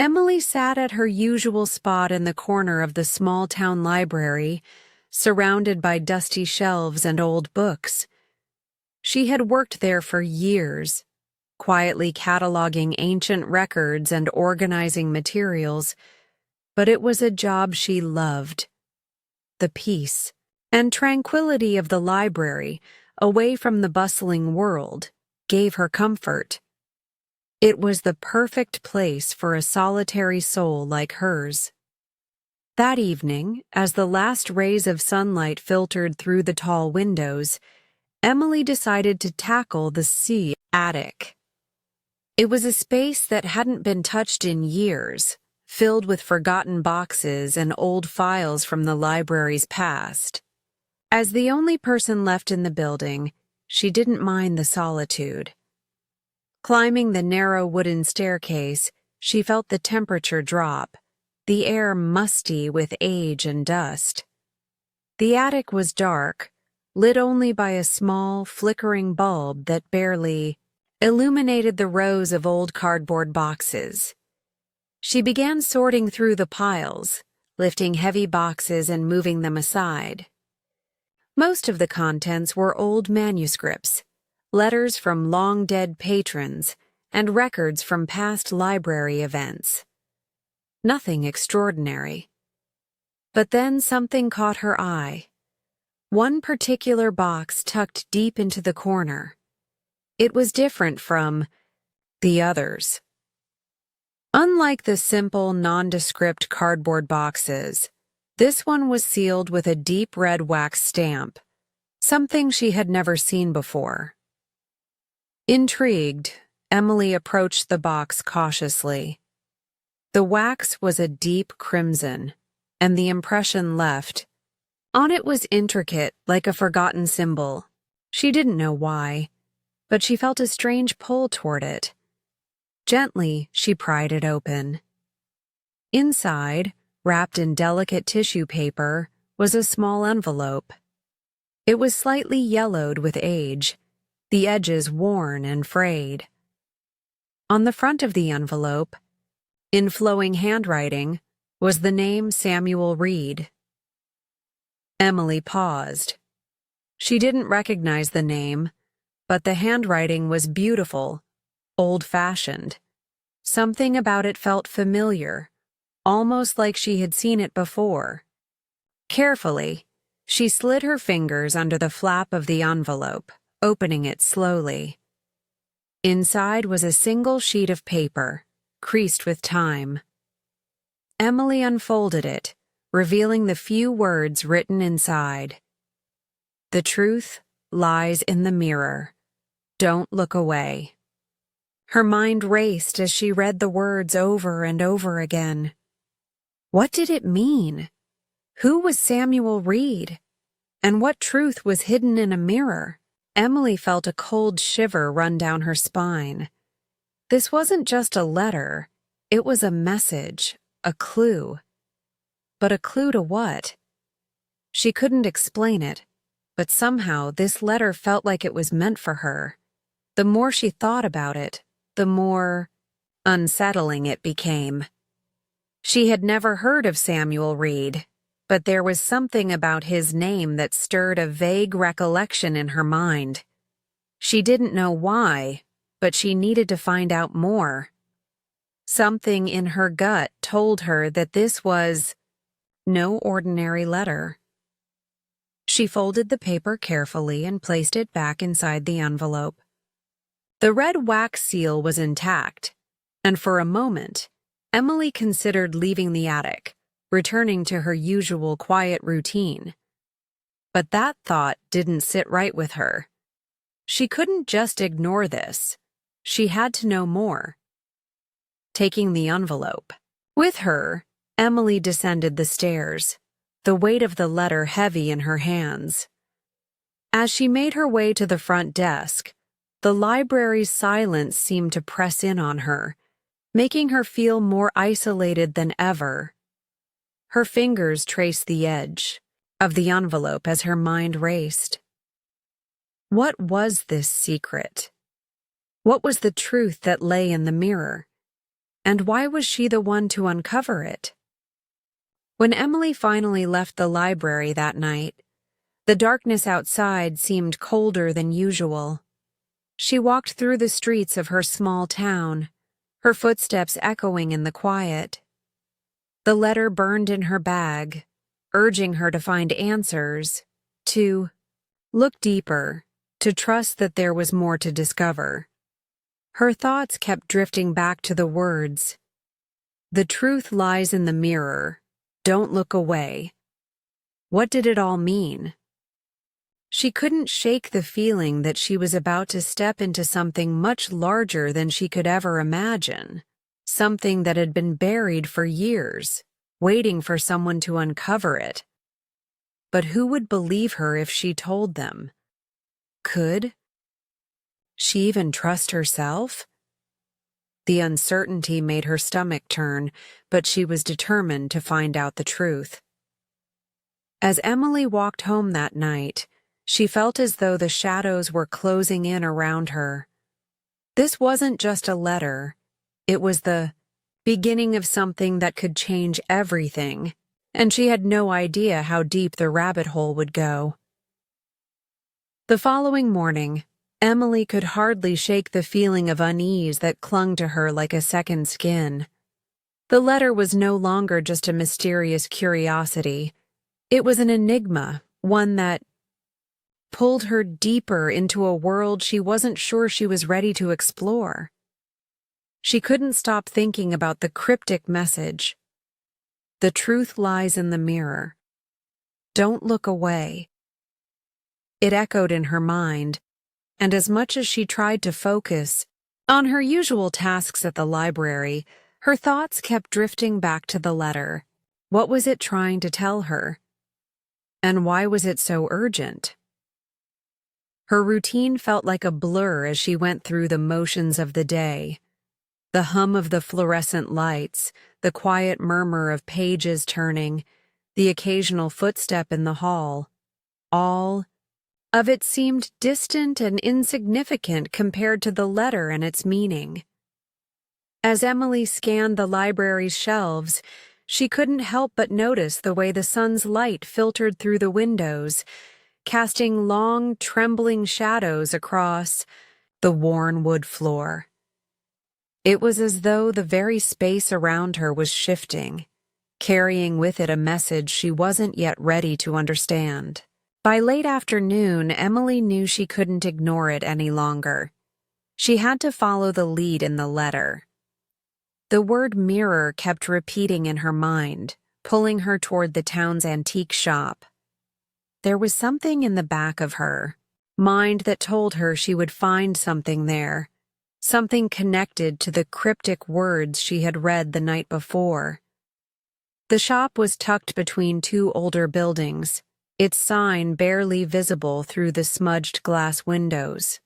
Emily sat at her usual spot in the corner of the small-town library, surrounded by dusty shelves and old books. She had worked there for years, quietly cataloging ancient records and organizing materials, but it was a job she loved. The peace and tranquility of the library, away from the bustling world, gave her comfort. It was the perfect place for a solitary soul like hers. That evening, as the last rays of sunlight filtered through the tall windows, Emily decided to tackle the attic. It was a space that hadn't been touched in years, filled with forgotten boxes and old files from the library's past. As the only person left in the building, she didn't mind the solitude. Climbing the narrow wooden staircase, she felt the temperature drop, the air musty with age and dust. The attic was dark, lit only by a small, flickering bulb that barely illuminated the rows of old cardboard boxes. She began sorting through the piles, lifting heavy boxes and moving them aside. Most of the contents were old manuscripts, letters from long-dead patrons, and records from past library events. Nothing extraordinary. But then something caught her eye. One particular box tucked deep into the corner. It was different from the others. Unlike the simple, nondescript cardboard boxes, this one was sealed with a deep red wax stamp, something she had never seen before. Intrigued, Emily approached the box cautiously. The wax was a deep crimson, and the impression left. On it was intricate, like a forgotten symbol. She didn't know why, but she felt a strange pull toward it. Gently, she pried it open. Inside, wrapped in delicate tissue paper, was a small envelope. It was slightly yellowed with age, the edges worn and frayed. On the front of the envelope, in flowing handwriting, was the name Samuel Reed. Emily paused. She didn't recognize the name, but the handwriting was beautiful, old-fashioned. Something about it felt familiar, almost like she had seen it before. Carefully, she slid her fingers under the flap of the envelope, opening it slowly. Inside was a single sheet of paper, creased with time. Emily unfolded it, revealing the few words written inside. "The truth lies in the mirror. Don't look away." Her mind raced as she read the words over and over again. What did it mean? Who was Samuel Reed? And what truth was hidden in a mirror? Emily felt a cold shiver run down her spine. This wasn't just a letter. It was a message, a clue. But a clue to what? She couldn't explain it, but somehow this letter felt like it was meant for her. The more she thought about it, the more unsettling it became. She had never heard of Samuel Reed, but there was something about his name that stirred a vague recollection in her mind. She didn't know why, but she needed to find out more. Something in her gut told her that this was no ordinary letter. She folded the paper carefully and placed it back inside the envelope. The red wax seal was intact, and for a moment, Emily considered leaving the attic, returning to her usual quiet routine. But that thought didn't sit right with her. She couldn't just ignore this. She had to know more. Taking the envelope with her, Emily descended the stairs, the weight of the letter heavy in her hands. As she made her way to the front desk, the library's silence seemed to press in on her, making her feel more isolated than ever. Her fingers traced the edge of the envelope as her mind raced. What was this secret? What was the truth that lay in the mirror? And why was she the one to uncover it? When Emily finally left the library that night, the darkness outside seemed colder than usual. She walked through the streets of her small town, her footsteps echoing in the quiet. The letter burned in her bag, urging her to find answers, to look deeper, to trust that there was more to discover. Her thoughts kept drifting back to the words, "The truth lies in the mirror. Don't look away." What did it all mean? She couldn't shake the feeling that she was about to step into something much larger than she could ever imagine, something that had been buried for years, waiting for someone to uncover it. But who would believe her if she told them? Could she even trust herself? The uncertainty made her stomach turn, but she was determined to find out the truth. As Emily walked home that night, she felt as though the shadows were closing in around her. This wasn't just a letter. It was the beginning of something that could change everything, and she had no idea how deep the rabbit hole would go. The following morning, Emily could hardly shake the feeling of unease that clung to her like a second skin. The letter was no longer just a mysterious curiosity. It was an enigma, one that pulled her deeper into a world she wasn't sure she was ready to explore. She couldn't stop thinking about the cryptic message. The truth lies in the mirror. Don't look away. It echoed in her mind, and as much as she tried to focus on her usual tasks at the library, her thoughts kept drifting back to the letter. What was it trying to tell her? And why was it so urgent? Her routine felt like a blur as she went through the motions of the day. The hum of the fluorescent lights, the quiet murmur of pages turning, the occasional footstep in the hall. All of it seemed distant and insignificant compared to the letter and its meaning. As Emily scanned the library's shelves, she couldn't help but notice the way the sun's light filtered through the windows, casting long, trembling shadows across the worn wood floor. It was as though the very space around her was shifting, carrying with it a message she wasn't yet ready to understand. By late afternoon, Emily knew she couldn't ignore it any longer. She had to follow the lead in the letter. The word mirror kept repeating in her mind, pulling her toward the town's antique shop. There was something in the back of her mind that told her she would find something there, something connected to the cryptic words she had read the night before. The shop was tucked between two older buildings, its sign barely visible through the smudged glass windows.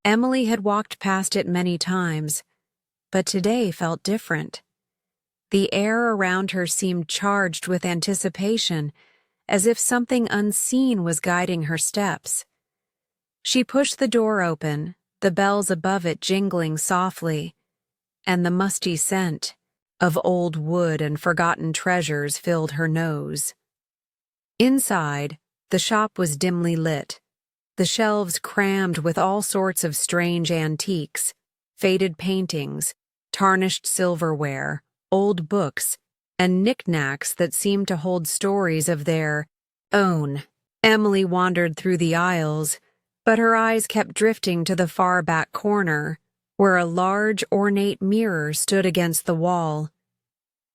Emily had walked past it many times, but today felt different. The air around her seemed charged with anticipation, as if something unseen was guiding her steps. She pushed the door open, the bells above it jingling softly, and the musty scent of old wood and forgotten treasures filled her nose. Inside, the shop was dimly lit, the shelves crammed with all sorts of strange antiques, faded paintings, tarnished silverware, old books, and knickknacks that seemed to hold stories of their own. Emily wandered through the aisles, but her eyes kept drifting to the far back corner, where a large, ornate mirror stood against the wall.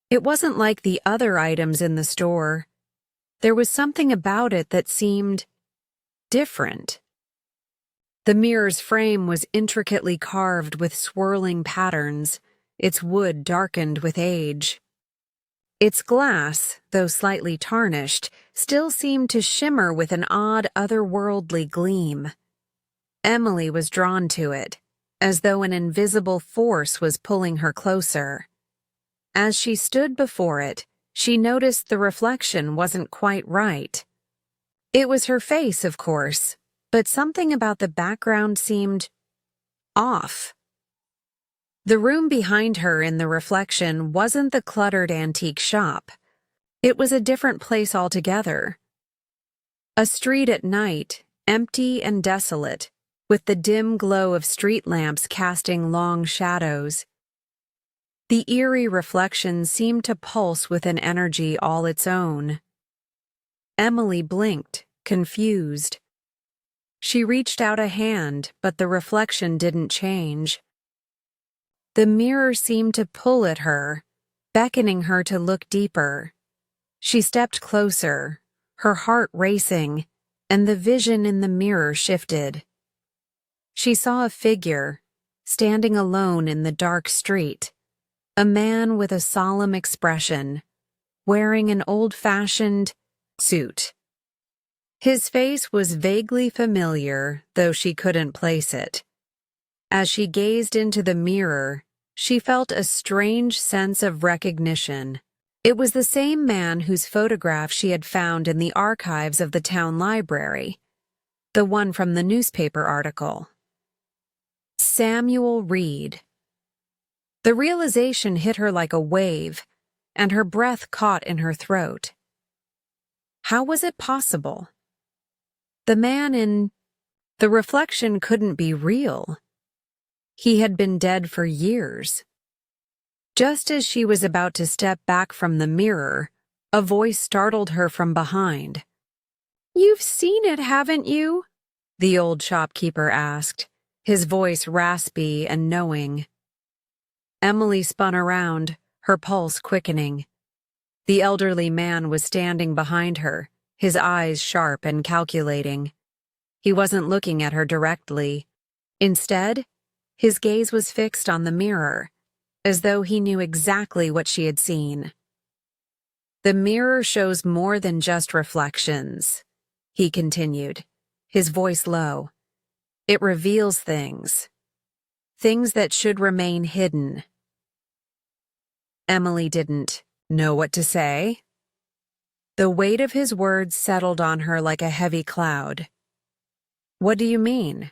It wasn't like the other items in the store. There was something about it that seemed different. The mirror's frame was intricately carved with swirling patterns, its wood darkened with age. Its glass, though slightly tarnished, still seemed to shimmer with an odd, otherworldly gleam. Emily was drawn to it, as though an invisible force was pulling her closer. As she stood before it, she noticed the reflection wasn't quite right. It was her face, of course, but something about the background seemed off. The room behind her in the reflection wasn't the cluttered antique shop. It was a different place altogether. A street at night, empty and desolate, with the dim glow of street lamps casting long shadows. The eerie reflection seemed to pulse with an energy all its own. Emily blinked, confused. She reached out a hand, but the reflection didn't change. The mirror seemed to pull at her, beckoning her to look deeper. She stepped closer, her heart racing, and the vision in the mirror shifted. She saw a figure, standing alone in the dark street, a man with a solemn expression, wearing an old-fashioned suit. His face was vaguely familiar, though she couldn't place it. As she gazed into the mirror, she felt a strange sense of recognition. It was the same man whose photograph she had found in the archives of the town library, the one from the newspaper article. Samuel Reed. The realization hit her like a wave, and her breath caught in her throat. How was it possible? The man in the reflection couldn't be real. He had been dead for years. Just as she was about to step back from the mirror, a voice startled her from behind. "You've seen it, haven't you?" the old shopkeeper asked, his voice raspy and knowing. Emily spun around, her pulse quickening. The elderly man was standing behind her, his eyes sharp and calculating. He wasn't looking at her directly. Instead, his gaze was fixed on the mirror, as though he knew exactly what she had seen. "The mirror shows more than just reflections," he continued, his voice low. "It reveals things that should remain hidden." Emily didn't know what to say. The weight of his words settled on her like a heavy cloud. "What do you mean?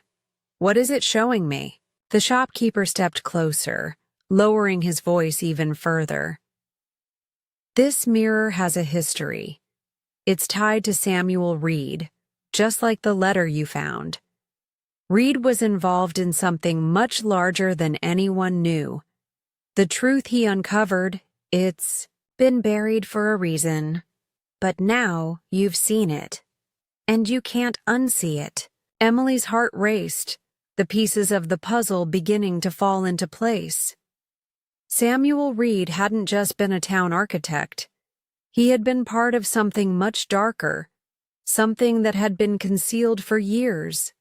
What is it showing me?" The shopkeeper stepped closer, lowering his voice even further. "This mirror has a history. It's tied to Samuel Reed, just like the letter you found. Reed was involved in something much larger than anyone knew. The truth he uncovered, it's been buried for a reason. But now you've seen it, and you can't unsee it." Emily's heart raced, the pieces of the puzzle beginning to fall into place. Samuel Reed hadn't just been a town architect. He had been part of something much darker, something that had been concealed for years.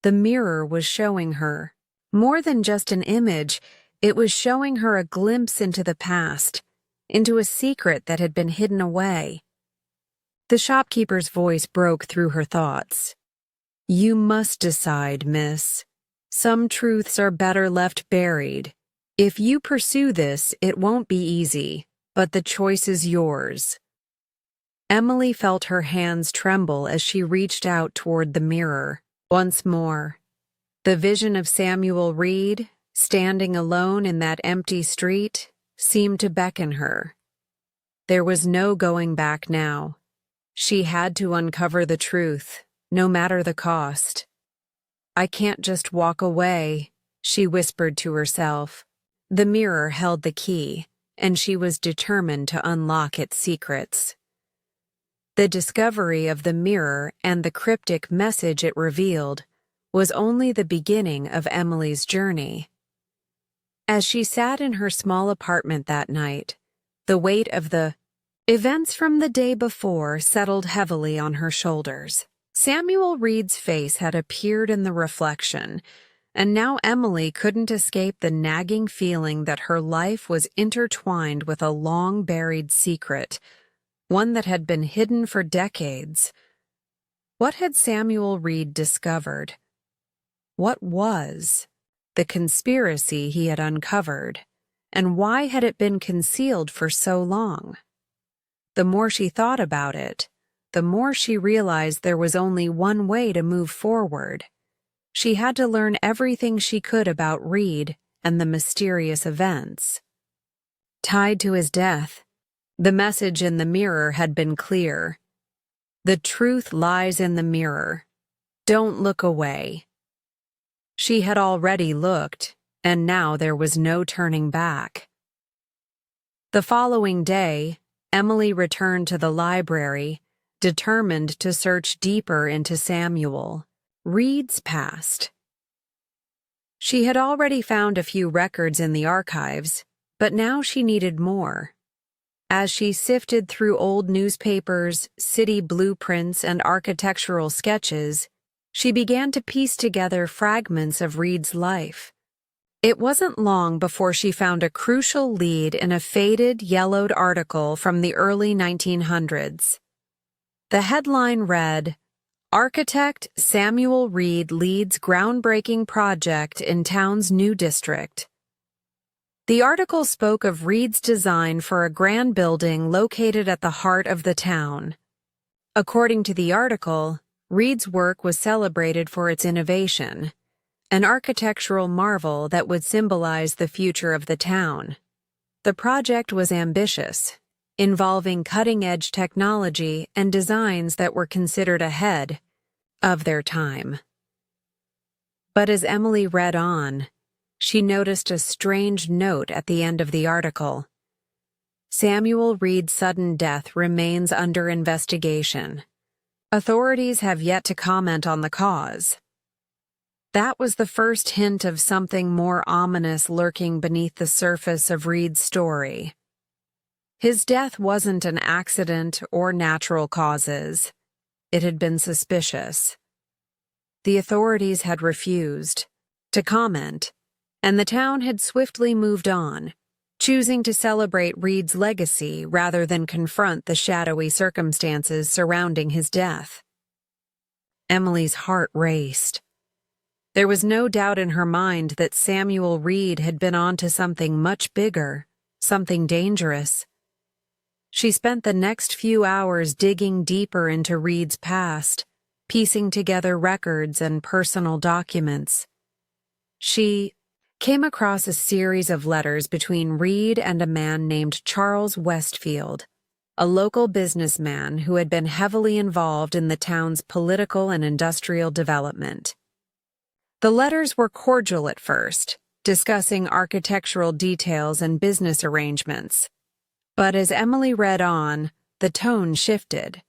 The mirror was showing her. More than just an image, it was showing her a glimpse into the past, into a secret that had been hidden away. The shopkeeper's voice broke through her thoughts. "You must decide, miss. Some truths are better left buried. If you pursue this, it won't be easy, but the choice is yours." Emily felt her hands tremble as she reached out toward the mirror. Once more, the vision of Samuel Reed, standing alone in that empty street, seemed to beckon her. There was no going back now. She had to uncover the truth, no matter the cost. "I can't just walk away," she whispered to herself. The mirror held the key, and she was determined to unlock its secrets. The discovery of the mirror and the cryptic message it revealed was only the beginning of Emily's journey. As she sat in her small apartment that night, the weight of the events from the day before settled heavily on her shoulders. Samuel Reed's face had appeared in the reflection, and now Emily couldn't escape the nagging feeling that her life was intertwined with a long-buried secret, one that had been hidden for decades. What had Samuel Reed discovered? What was the conspiracy he had uncovered, and why had it been concealed for so long? The more she thought about it, the more she realized there was only one way to move forward. She had to learn everything she could about Reed and the mysterious events tied to his death. The message in the mirror had been clear. The truth lies in the mirror. Don't look away. She had already looked, and now there was no turning back. The following day, Emily returned to the library, determined to search deeper into Samuel Reed's past. She had already found a few records in the archives, but now she needed more. As she sifted through old newspapers, city blueprints, and architectural sketches, she began to piece together fragments of Reed's life. It wasn't long before she found a crucial lead in a faded, yellowed article from the early 1900s. The headline read, "Architect Samuel Reed leads groundbreaking project in town's new district." The article spoke of Reed's design for a grand building located at the heart of the town. According to the article, Reed's work was celebrated for its innovation, an architectural marvel that would symbolize the future of the town. The project was ambitious, involving cutting-edge technology and designs that were considered ahead of their time. But as Emily read on, she noticed a strange note at the end of the article. Samuel Reed's sudden death remains under investigation. Authorities have yet to comment on the cause. That was the first hint of something more ominous lurking beneath the surface of Reed's story. His death wasn't an accident or natural causes. It had been suspicious. The authorities had refused to comment, and the town had swiftly moved on, choosing to celebrate Reed's legacy rather than confront the shadowy circumstances surrounding his death. Emily's heart raced. There was no doubt in her mind that Samuel Reed had been onto something much bigger, something dangerous. She spent the next few hours digging deeper into Reed's past, piecing together records and personal documents. She came across a series of letters between Reed and a man named Charles Westfield, a local businessman who had been heavily involved in the town's political and industrial development. The letters were cordial at first, discussing architectural details and business arrangements. But as Emily read on, the tone shifted.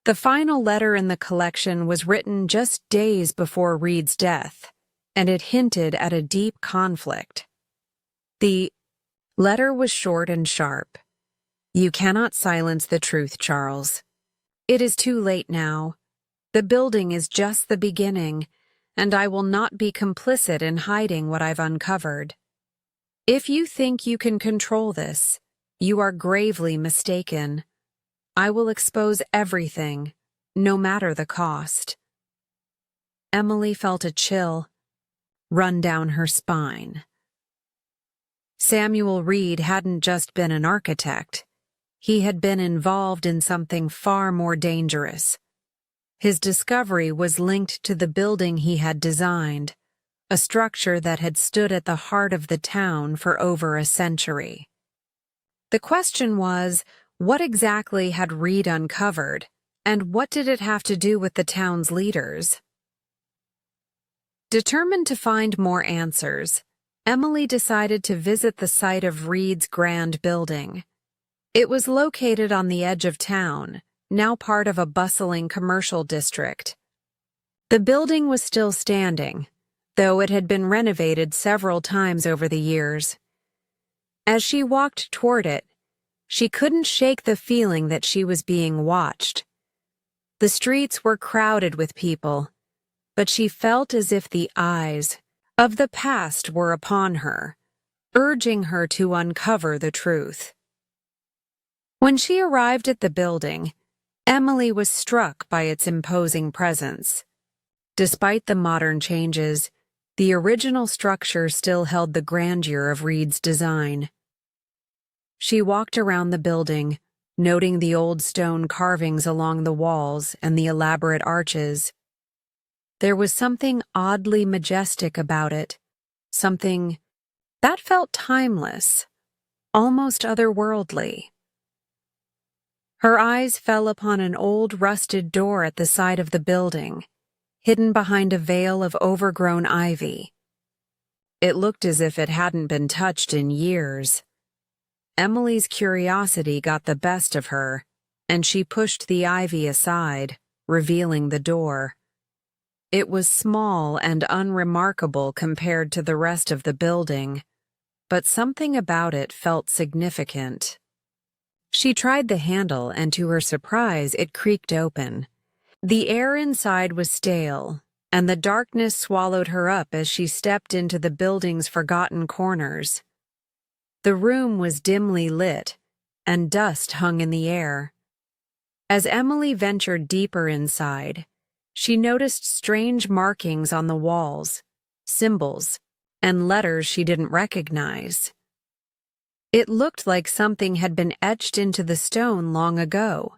The final letter in the collection was written just days before Reed's death, and it hinted at a deep conflict. The letter was short and sharp. "You cannot silence the truth, Charles. It is too late now. The building is just the beginning, and I will not be complicit in hiding what I've uncovered. If you think you can control this, you are gravely mistaken. I will expose everything, no matter the cost." Emily felt a chill run down her spine. Samuel Reed hadn't just been an architect. He had been involved in something far more dangerous. His discovery was linked to the building he had designed, a structure that had stood at the heart of the town for over a century. The question was, what exactly had Reed uncovered, and what did it have to do with the town's leaders? Determined to find more answers, Emily decided to visit the site of Reed's grand building. It was located on the edge of town, now part of a bustling commercial district. The building was still standing, though it had been renovated several times over the years. As she walked toward it, she couldn't shake the feeling that she was being watched. The streets were crowded with people, but she felt as if the eyes of the past were upon her, urging her to uncover the truth. When she arrived at the building, Emily was struck by its imposing presence. Despite the modern changes, the original structure still held the grandeur of Reed's design. She walked around the building, noting the old stone carvings along the walls and the elaborate arches. There was something oddly majestic about it, something That felt timeless, almost otherworldly. Her eyes fell upon an old rusted door at the side of the building, hidden behind a veil of overgrown ivy. It looked as if it hadn't been touched in years. Emily's curiosity got the best of her, and she pushed the ivy aside, revealing the door. It was small and unremarkable compared to the rest of the building, but something about it felt significant. She tried the handle, and to her surprise, it creaked open. The air inside was stale, and the darkness swallowed her up as she stepped into the building's forgotten corners. The room was dimly lit, and dust hung in the air. As Emily ventured deeper inside, she noticed strange markings on the walls, symbols, and letters she didn't recognize. It looked like something had been etched into the stone long ago.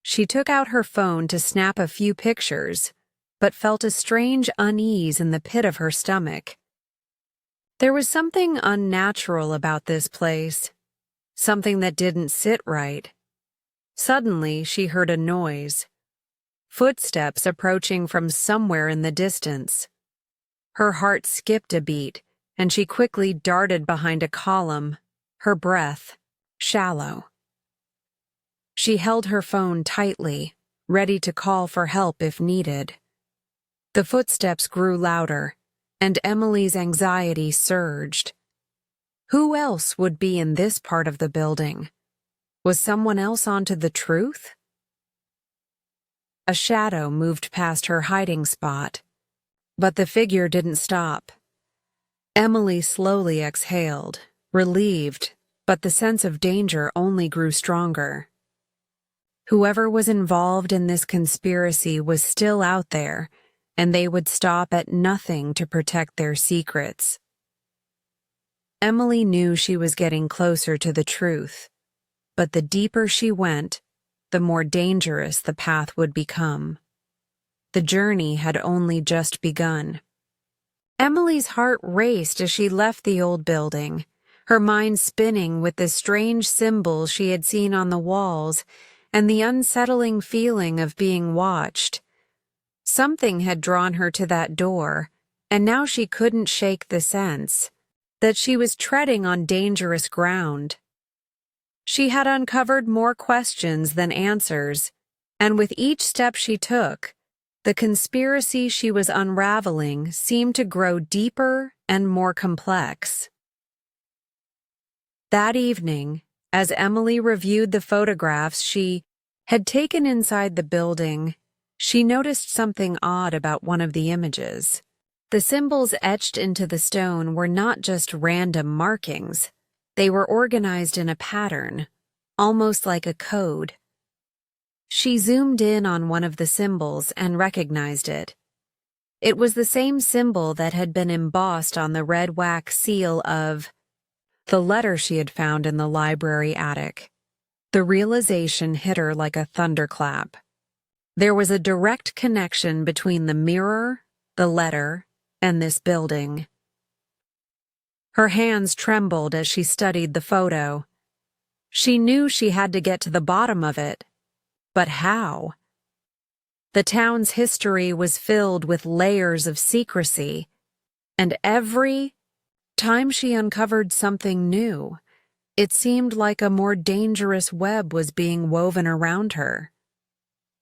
She took out her phone to snap a few pictures, but felt a strange unease in the pit of her stomach. There was something unnatural about this place, something that didn't sit right. Suddenly, she heard a noise. Footsteps approaching from somewhere in the distance. Her heart skipped a beat, and she quickly darted behind a column, her breath shallow. She held her phone tightly, ready to call for help if needed. The footsteps grew louder, and Emily's anxiety surged. Who else would be in this part of the building? Was someone else onto the truth? A shadow moved past her hiding spot, but the figure didn't stop. Emily slowly exhaled, relieved, but the sense of danger only grew stronger. Whoever was involved in this conspiracy was still out there, and they would stop at nothing to protect their secrets. Emily knew she was getting closer to the truth, but the deeper she went, the more dangerous the path would become. The journey had only just begun. Emily's heart raced as she left the old building, her mind spinning with the strange symbols she had seen on the walls and the unsettling feeling of being watched. Something had drawn her to that door, and now she couldn't shake the sense that she was treading on dangerous ground. She had uncovered more questions than answers, and with each step she took, the conspiracy she was unraveling seemed to grow deeper and more complex. That evening, as Emily reviewed the photographs she had taken inside the building, she noticed something odd about one of the images. The symbols etched into the stone were not just random markings. They were organized in a pattern, almost like a code. She zoomed in on one of the symbols and recognized it. It was the same symbol that had been embossed on the red wax seal of the letter she had found in the library attic. The realization hit her like a thunderclap. There was a direct connection between the mirror, the letter, and this building. Her hands trembled as she studied the photo. She knew she had to get to the bottom of it, but how? The town's history was filled with layers of secrecy, and every time she uncovered something new, it seemed like a more dangerous web was being woven around her.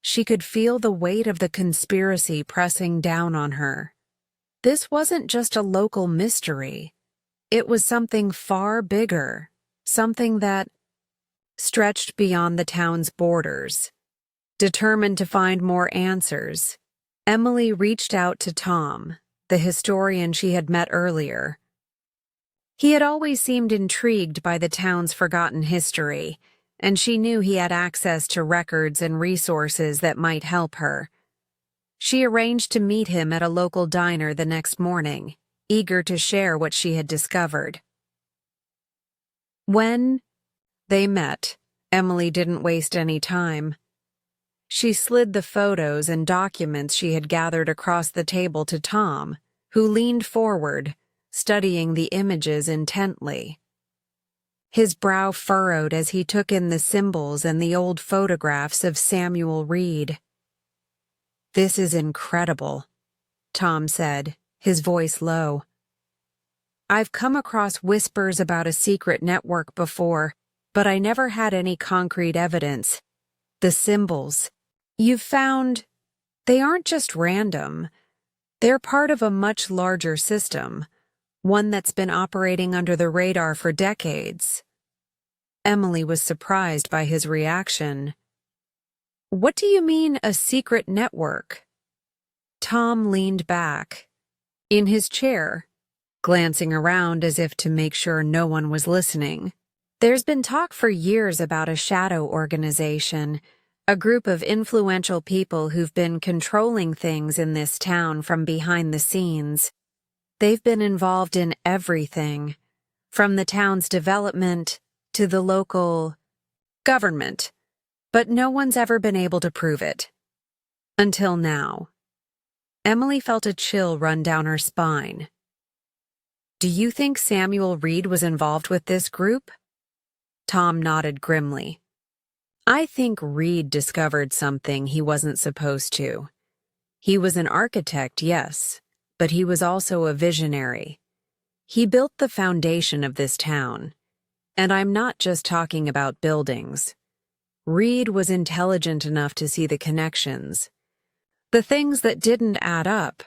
She could feel the weight of the conspiracy pressing down on her. This wasn't just a local mystery. It was something far bigger, something that stretched beyond the town's borders. Determined to find more answers, Emily reached out to Tom, the historian she had met earlier. He had always seemed intrigued by the town's forgotten history, and she knew he had access to records and resources that might help her. She arranged to meet him at a local diner the next morning, eager to share what she had discovered. When they met, Emily didn't waste any time. She slid the photos and documents she had gathered across the table to Tom, who leaned forward, studying the images intently. His brow furrowed as he took in the symbols and the old photographs of Samuel Reed. "This is incredible," Tom said, his voice low. "I've come across whispers about a secret network before, but I never had any concrete evidence. The symbols you've found, they aren't just random. They're part of a much larger system, one that's been operating under the radar for decades." Emily was surprised by his reaction. "What do you mean, a secret network?" Tom leaned back in his chair, glancing around as if to make sure no one was listening. "There's been talk for years about a shadow organization, a group of influential people who've been controlling things in this town from behind the scenes. They've been involved in everything, from the town's development to the local government, but no one's ever been able to prove it. Until now." Emily felt a chill run down her spine. "Do you think Samuel Reed was involved with this group?" Tom nodded grimly. "I think Reed discovered something he wasn't supposed to. He was an architect, yes, but he was also a visionary. He built the foundation of this town. And I'm not just talking about buildings. Reed was intelligent enough to see the connections, the things that didn't add up,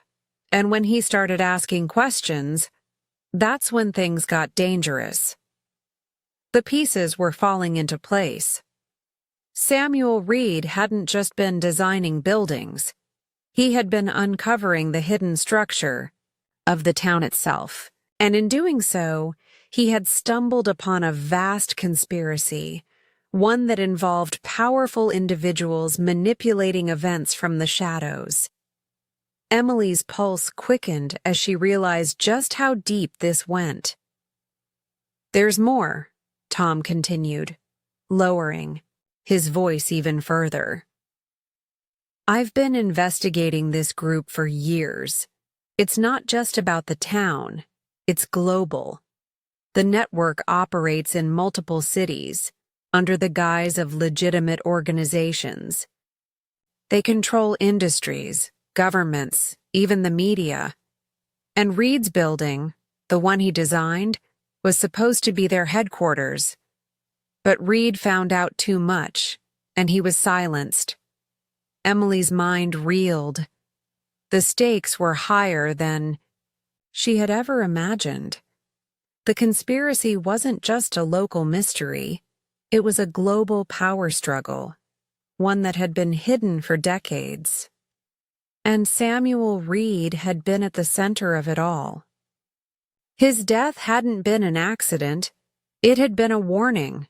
and when he started asking questions, that's when things got dangerous. The pieces were falling into place. Samuel Reed hadn't just been designing buildings. He had been uncovering the hidden structure of the town itself, and in doing so, he had stumbled upon a vast conspiracy, one that involved powerful individuals manipulating events from the shadows. Emily's pulse quickened as she realized just how deep this went. "There's more," Tom continued, lowering his voice even further. "I've been investigating this group for years. It's not just about the town, it's global. The network operates in multiple cities, under the guise of legitimate organizations. They control industries, governments, even the media. And Reed's building, the one he designed, was supposed to be their headquarters. But Reed found out too much, and he was silenced." Emily's mind reeled. The stakes were higher than she had ever imagined. The conspiracy wasn't just a local mystery. It was a global power struggle, one that had been hidden for decades. And Samuel Reed had been at the center of it all. His death hadn't been an accident. It had been a warning.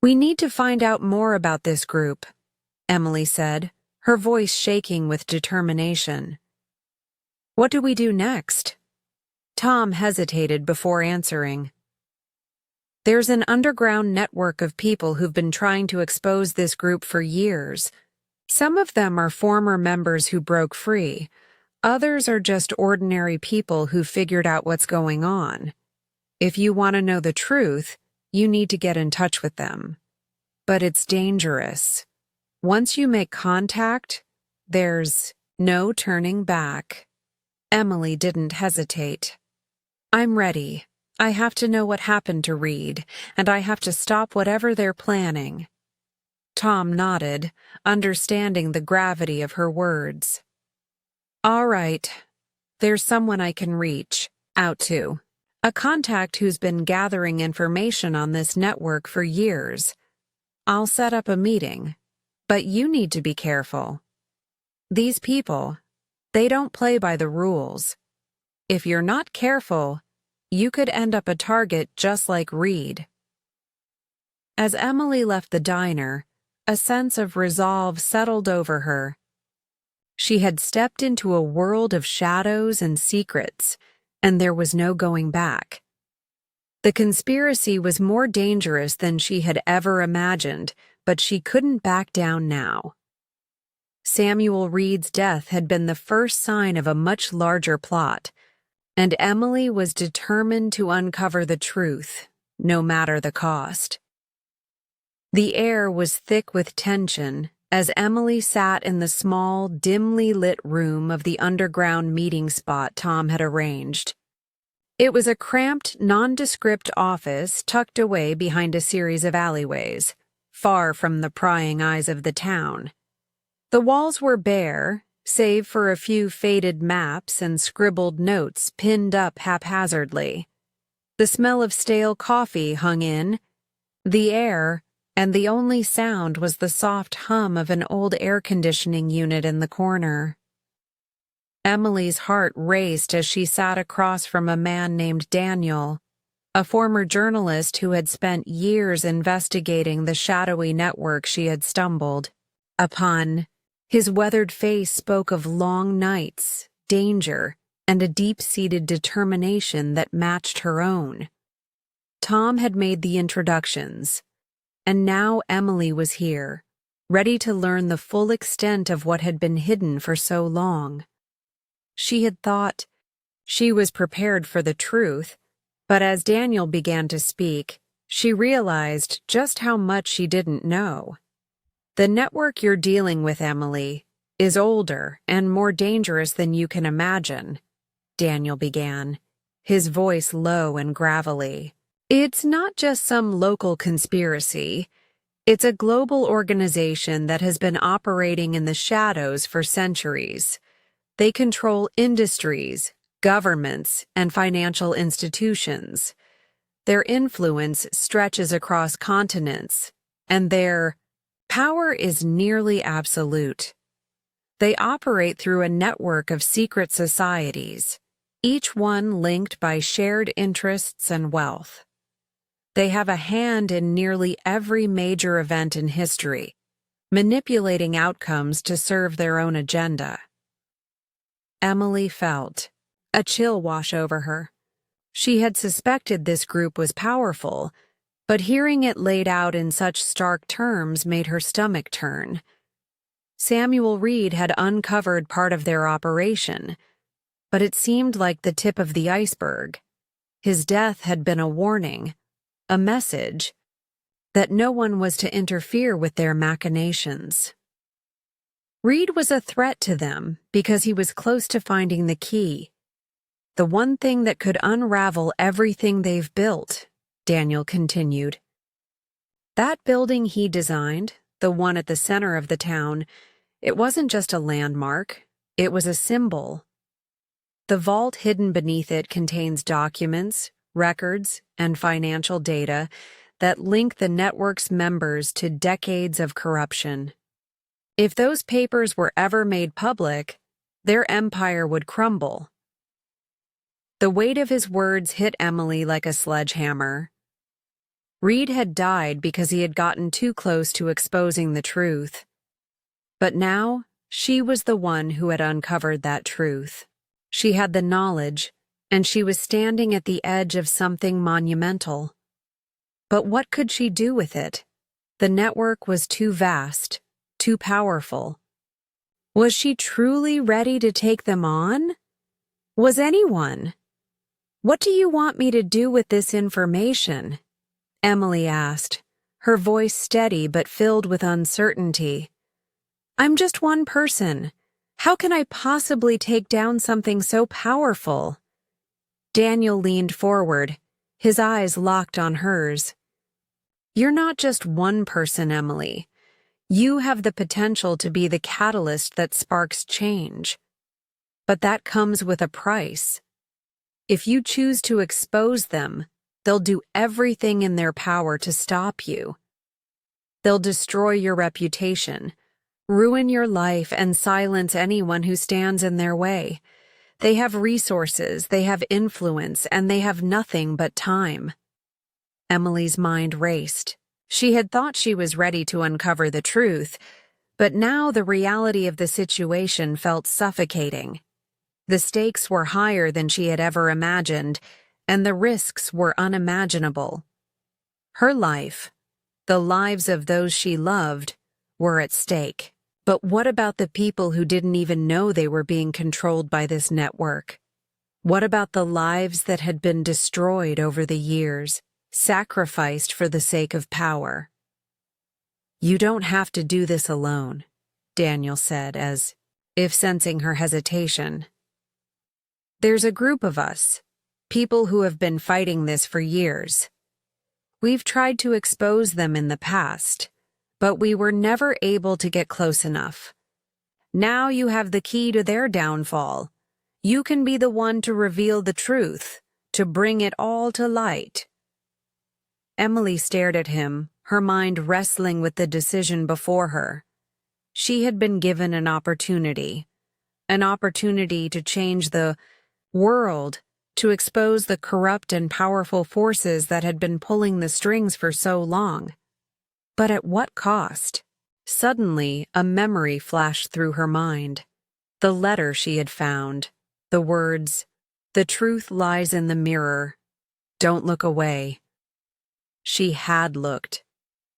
"We need to find out more about this group," Emily said, her voice shaking with determination. "What do we do next?" Tom hesitated before answering. "There's an underground network of people who've been trying to expose this group for years. Some of them are former members who broke free. Others are just ordinary people who figured out what's going on. If you want to know the truth, you need to get in touch with them. But it's dangerous. Once you make contact, there's no turning back." Emily didn't hesitate. "I'm ready. I have to know what happened to Reed, and I have to stop whatever they're planning." Tom nodded, understanding the gravity of her words. "All right. There's someone I can reach out to. A contact who's been gathering information on this network for years. I'll set up a meeting, but you need to be careful. These people, they don't play by the rules. If you're not careful, you could end up a target just like Reed." As Emily left the diner, a sense of resolve settled over her. She had stepped into a world of shadows and secrets, and there was no going back. The conspiracy was more dangerous than she had ever imagined, but she couldn't back down now. Samuel Reed's death had been the first sign of a much larger plot, and Emily was determined to uncover the truth, no matter the cost. The air was thick with tension as Emily sat in the small, dimly lit room of the underground meeting spot Tom had arranged. It was a cramped, nondescript office tucked away behind a series of alleyways, far from the prying eyes of the town. The walls were bare, save for a few faded maps and scribbled notes pinned up haphazardly. The smell of stale coffee hung in the air, and the only sound was the soft hum of an old air conditioning unit in the corner. Emily's heart raced as she sat across from a man named Daniel, a former journalist who had spent years investigating the shadowy network she had stumbled upon. His weathered face spoke of long nights, danger, and a deep-seated determination that matched her own. Tom had made the introductions, and now Emily was here, ready to learn the full extent of what had been hidden for so long. She had thought she was prepared for the truth, but as Daniel began to speak, she realized just how much she didn't know. The network you're dealing with, Emily, is older and more dangerous than you can imagine, Daniel began, his voice low and gravelly. It's not just some local conspiracy. It's a global organization that has been operating in the shadows for centuries. They control industries, governments, and financial institutions. Their influence stretches across continents, and their power is nearly absolute. They operate through a network of secret societies, each one linked by shared interests and wealth. They have a hand in nearly every major event in history, manipulating outcomes to serve their own agenda. Emily felt a chill wash over her. She had suspected this group was powerful, but hearing it laid out in such stark terms made her stomach turn. Samuel Reed had uncovered part of their operation, but it seemed like the tip of the iceberg. His death had been a warning, a message, that no one was to interfere with their machinations. Reed was a threat to them because he was close to finding the key, the one thing that could unravel everything they've built, Daniel continued. That building he designed, the one at the center of the town, it wasn't just a landmark, it was a symbol. The vault hidden beneath it contains documents, records, and financial data that link the network's members to decades of corruption. If those papers were ever made public, their empire would crumble. The weight of his words hit Emily like a sledgehammer. Reed had died because he had gotten too close to exposing the truth. But now, she was the one who had uncovered that truth. She had the knowledge, and she was standing at the edge of something monumental. But what could she do with it? The network was too vast, too powerful. Was she truly ready to take them on? Was anyone? What do you want me to do with this information? Emily asked, her voice steady but filled with uncertainty. I'm just one person. How can I possibly take down something so powerful? Daniel leaned forward, his eyes locked on hers. You're not just one person, Emily. You have the potential to be the catalyst that sparks change. But that comes with a price. If you choose to expose them, they'll do everything in their power to stop you. They'll destroy your reputation, ruin your life, and silence anyone who stands in their way. They have resources, they have influence, and they have nothing but time. Emily's mind raced. She had thought she was ready to uncover the truth, but now the reality of the situation felt suffocating. The stakes were higher than she had ever imagined, and the risks were unimaginable. Her life, the lives of those she loved, were at stake. But what about the people who didn't even know they were being controlled by this network? What about the lives that had been destroyed over the years, sacrificed for the sake of power? You don't have to do this alone, Daniel said, as if sensing her hesitation. There's a group of us, people who have been fighting this for years. We've tried to expose them in the past, but we were never able to get close enough. Now you have the key to their downfall. You can be the one to reveal the truth, to bring it all to light. Emily stared at him, her mind wrestling with the decision before her. She had been given an opportunity to change the world, to expose the corrupt and powerful forces that had been pulling the strings for so long. But at what cost? Suddenly, a memory flashed through her mind. The letter she had found, the words, "The truth lies in the mirror. Don't look away." She had looked.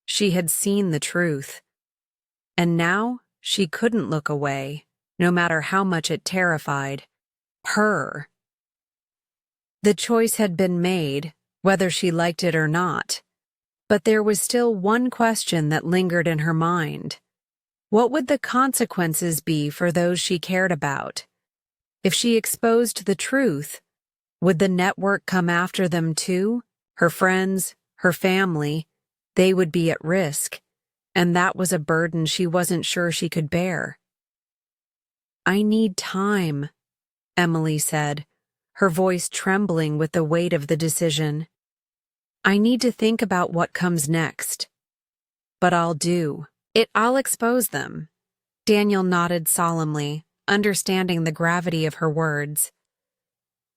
She had seen the truth. And now she couldn't look away, no matter how much it terrified her. The choice had been made, whether she liked it or not. But there was still one question that lingered in her mind. What would the consequences be for those she cared about? If she exposed the truth, would the network come after them too? Her friends, her family, they would be at risk, and that was a burden she wasn't sure she could bear. "I need time," Emily said, her voice trembling with the weight of the decision. "I need to think about what comes next. But I'll do it. I'll expose them." Daniel nodded solemnly, understanding the gravity of her words.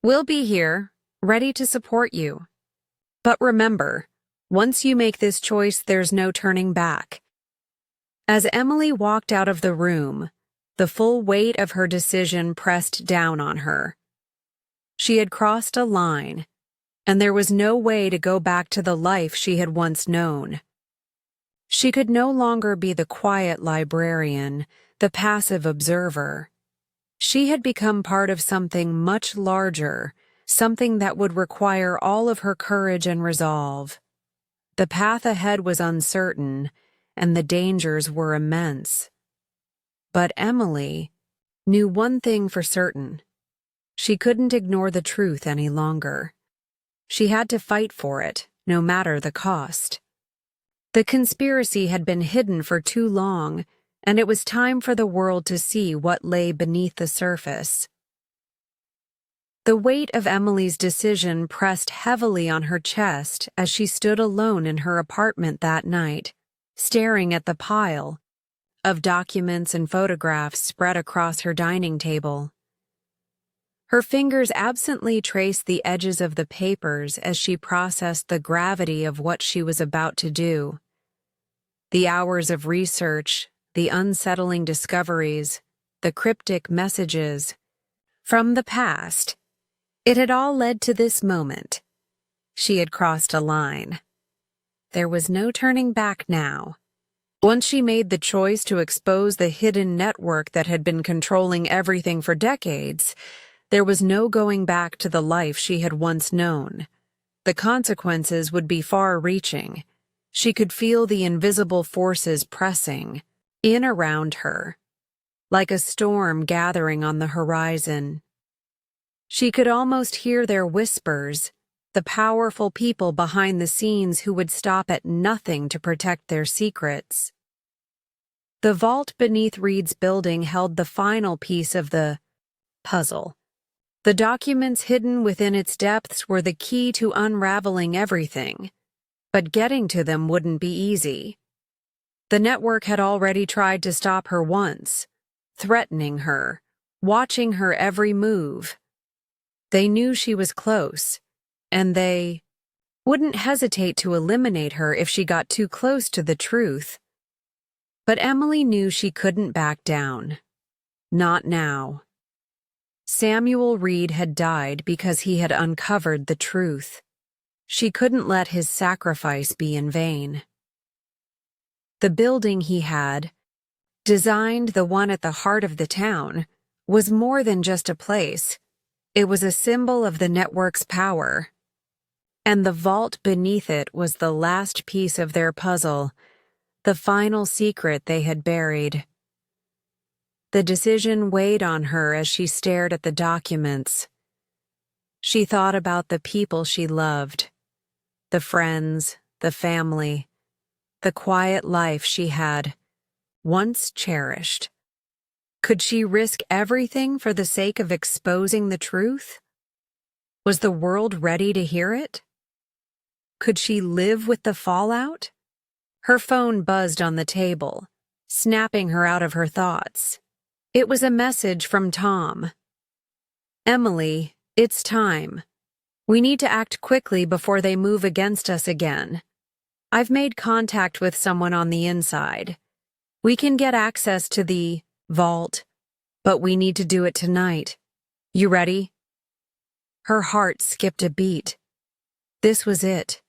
"We'll be here, ready to support you. But remember, once you make this choice, there's no turning back." As Emily walked out of the room, the full weight of her decision pressed down on her. She had crossed a line, and there was no way to go back to the life she had once known. She could no longer be the quiet librarian, the passive observer. She had become part of something much larger, something that would require all of her courage and resolve. The path ahead was uncertain, and the dangers were immense. But Emily knew one thing for certain. She couldn't ignore the truth any longer. She had to fight for it, no matter the cost. The conspiracy had been hidden for too long, and it was time for the world to see what lay beneath the surface. The weight of Emily's decision pressed heavily on her chest as she stood alone in her apartment that night, staring at the pile of documents and photographs spread across her dining table. Her fingers absently traced the edges of the papers as she processed the gravity of what she was about to do. The hours of research, the unsettling discoveries, the cryptic messages. From the past, it had all led to this moment. She had crossed a line. There was no turning back now. Once she made the choice to expose the hidden network that had been controlling everything for decades, there was no going back to the life she had once known. The consequences would be far-reaching. She could feel the invisible forces pressing in around her, like a storm gathering on the horizon. She could almost hear their whispers, the powerful people behind the scenes who would stop at nothing to protect their secrets. The vault beneath Reed's building held the final piece of the puzzle. The documents hidden within its depths were the key to unraveling everything, but getting to them wouldn't be easy. The network had already tried to stop her once, threatening her, watching her every move. They knew she was close, and they wouldn't hesitate to eliminate her if she got too close to the truth. But Emily knew she couldn't back down. Not now. Samuel Reed had died because he had uncovered the truth. She couldn't let his sacrifice be in vain. The building he had designed, the one at the heart of the town, was more than just a place. It was a symbol of the network's power, and the vault beneath it was the last piece of their puzzle, the final secret they had buried. The decision weighed on her as she stared at the documents. She thought about the people she loved, the friends, the family, the quiet life she had once cherished. Could she risk everything for the sake of exposing the truth? Was the world ready to hear it? Could she live with the fallout? Her phone buzzed on the table, snapping her out of her thoughts. It was a message from Tom. "Emily, it's time. We need to act quickly before they move against us again. I've made contact with someone on the inside. We can get access to the vault, but we need to do it tonight. You ready?" Her heart skipped a beat. This was it.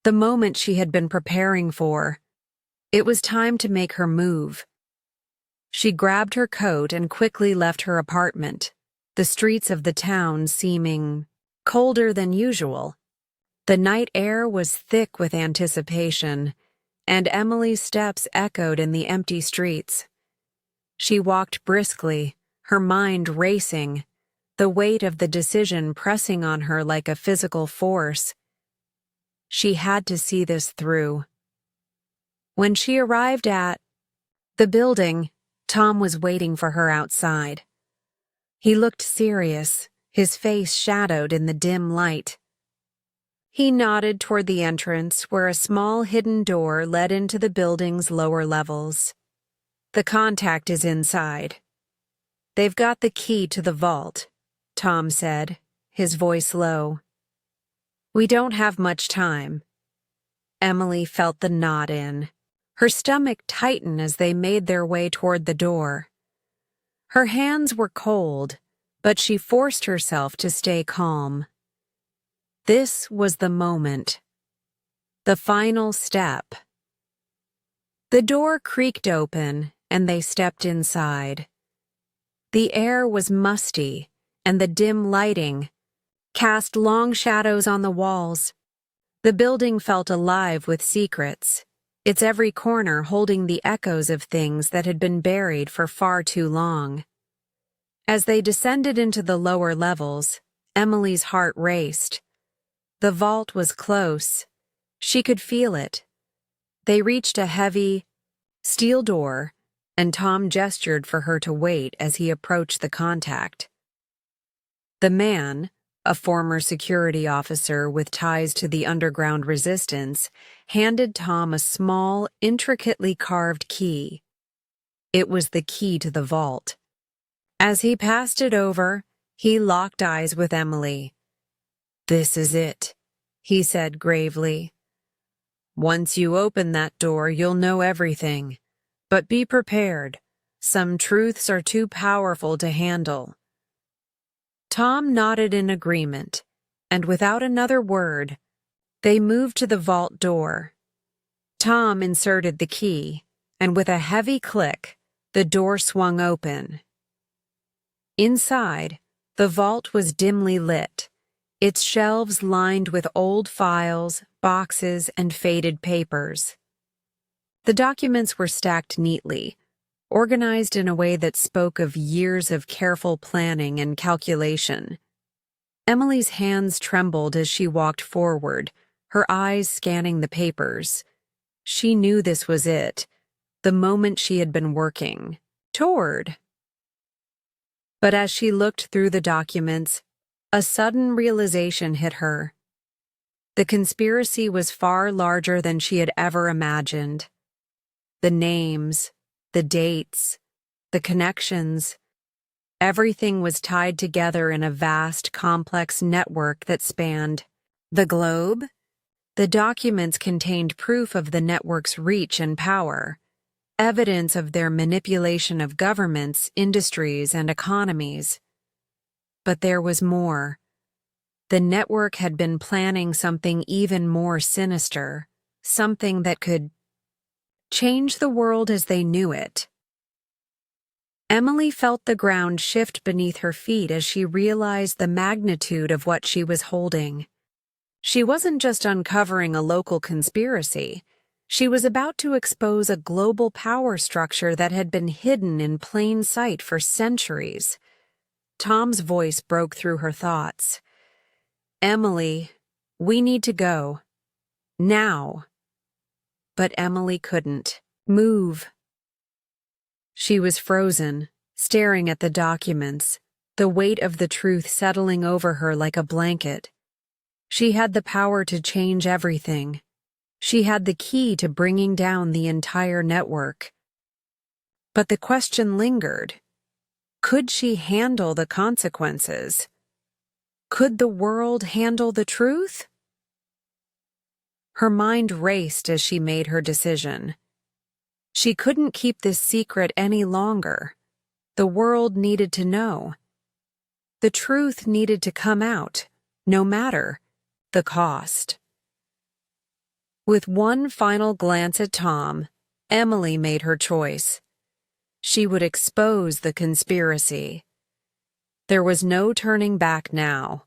The moment she had been preparing for. It was time to make her move. She grabbed her coat and quickly left her apartment, the streets of the town seeming colder than usual. The night air was thick with anticipation, and Emily's steps echoed in the empty streets. She walked briskly, her mind racing, the weight of the decision pressing on her like a physical force. She had to see this through. When she arrived at the building, Tom was waiting for her outside. He looked serious, his face shadowed in the dim light. He nodded toward the entrance where a small hidden door led into the building's lower levels. "The contact is inside. They've got the key to the vault," Tom said, his voice low. "We don't have much time." Emily felt the nod in. Her stomach tightened as they made their way toward the door. Her hands were cold, but she forced herself to stay calm. This was the moment. The final step. The door creaked open, and they stepped inside. The air was musty, and the dim lighting cast long shadows on the walls. The building felt alive with secrets, its every corner holding the echoes of things that had been buried for far too long. As they descended into the lower levels, Emily's heart raced. The vault was close. She could feel it. They reached a heavy, steel door, and Tom gestured for her to wait as he approached the contact. The man, a former security officer with ties to the underground resistance, handed Tom a small, intricately carved key. It was the key to the vault. As he passed it over, he locked eyes with Emily. "This is it," he said gravely. "Once you open that door, you'll know everything. But be prepared. Some truths are too powerful to handle." Tom nodded in agreement, and without another word, they moved to the vault door. Tom inserted the key, and with a heavy click, the door swung open. Inside, the vault was dimly lit, its shelves lined with old files, boxes, and faded papers. The documents were stacked neatly, organized in a way that spoke of years of careful planning and calculation. Emily's hands trembled as she walked forward, her eyes scanning the papers. She knew this was it, the moment she had been working toward. But as she looked through the documents, a sudden realization hit her. The conspiracy was far larger than she had ever imagined. The names, the dates, the connections, everything was tied together in a vast, complex network that spanned the globe. The documents contained proof of the network's reach and power, evidence of their manipulation of governments, industries, and economies. But there was more. The network had been planning something even more sinister, something that could change the world as they knew it. Emily felt the ground shift beneath her feet as she realized the magnitude of what she was holding. She wasn't just uncovering a local conspiracy. She was about to expose a global power structure that had been hidden in plain sight for centuries. Tom's voice broke through her thoughts. "Emily, we need to go. Now." But Emily couldn't move. She was frozen, staring at the documents, the weight of the truth settling over her like a blanket. She had the power to change everything. She had the key to bringing down the entire network. But the question lingered. Could she handle the consequences? Could the world handle the truth? Her mind raced as she made her decision. She couldn't keep this secret any longer. The world needed to know. The truth needed to come out, no matter the cost. With one final glance at Tom, Emily made her choice. She would expose the conspiracy. There was no turning back now.